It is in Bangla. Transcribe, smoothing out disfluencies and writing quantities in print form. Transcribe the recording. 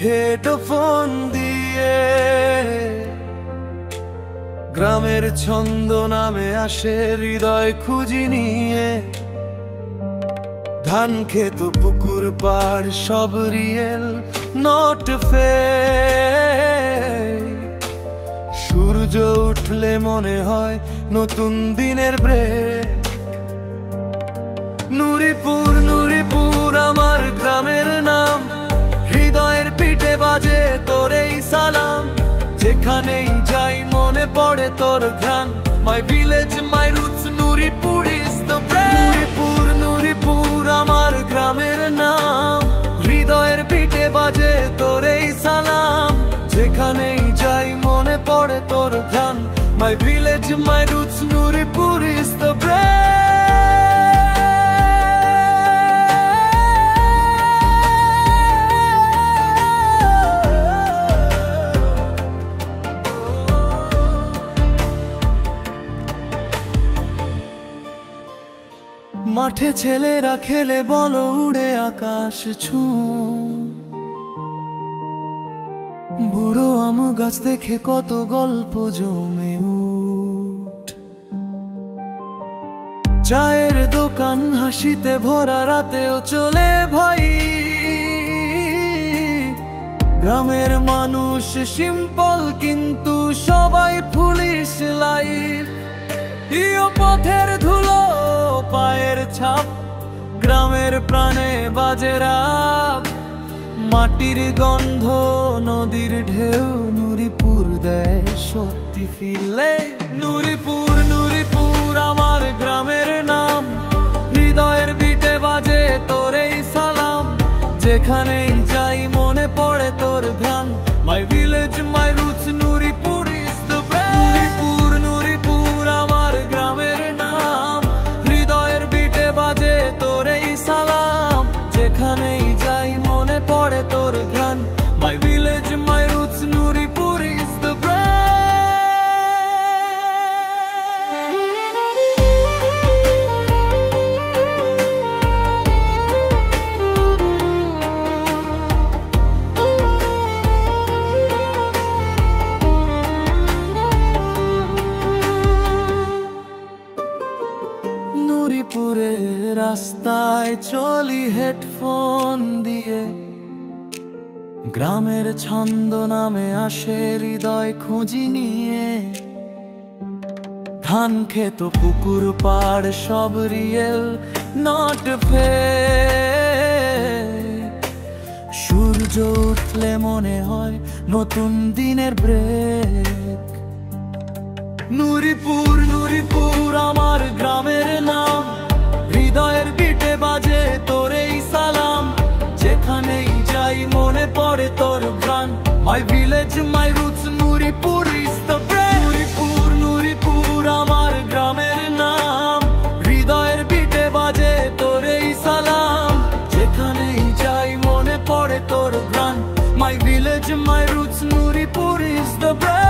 হেডফোন দিয়ে গ্রামের ছন্দ নামে আসে হৃদয় খুঁজি নিয়ে। ধান ক্ষেত পুকুর পাড় সব রিয়েল নট ফেক। সূর্য উঠলে মনে হয় নতুন দিনের ব্রেক। নুরিপুর নুরিপুর আমার গ্রামের নাম, হৃদয়ের পিঠে বাজে তোর এই সালাম। যেখানেই যাই মনে পড়ে তোর গান। My village my roots Nuripur is the breath. Nuripur Nuripur আমার গ্রামের নাম, হৃদয়ের পিঠে বাজে তোর এই সালাম। যেখানেই যাই মনে পড়ে তোর গান। My village my roots Nuripur is the breath. মাঠে ছেলেরা খেলে বলো উড়ে আকাশ ছুঁ। বুড়ো আম গাছ দেখে কত গল্প জমে উঠ। চায়ের দোকান হাসিতে ভরা রাতেও চলে ভাই। গ্রামের মানুষ সিম্পল কিন্তু সবাই পুলিশ লাইফ। পথের ধুলো পায়ের ছাপ, গ্রামের প্রাণে বাজে রাগ। মাটির গন্ধ নদীর ঢেউ, নুরিপুর দেয় সত্যি ফিরলে। নুরিপুর নুরিপুর আমার গ্রামের নাম, হৃদয়ের বিটে বাজে তোর এই সালাম। যেখানেই যাই মনে পড়ে তোর ধ্যান। My village my roots Nuripur is the best. Nuripur Nuripur আমার গ্রামের নাম, হৃদয়ের বিটে বাজে তোর এই সালাম। যেখানেই যাই মনে পড়ে তোর গান। My village my roots Nuripur is the নুরিপুরে রাস্তায় চলি হেডফোন দিয়ে। গ্রামের ছন্দ নামে আসে হৃদয় খুঁজি নিয়ে। ধান ক্ষেত পুকুর পাড় সব রিয়েল নট ফেক। সূর্য উঠলে মনে হয় নতুন দিনের ব্রেক। নুরিপুর নুরিপুর আমার গ্রামের নাম, হৃদয়ের বিটে বাজে তোর এই সালাম। যেখানেই যাই মনে পড়ে তোর গান। My village my roots Nuripur is the breath. Nuripur Nuripur আমার গ্রামের নাম, হৃদয়ের বিটে বাজে তোর এই সালাম। যেখানেই যাই মনে পড়ে তোর গান। My village my roots Nuripur is the breadth.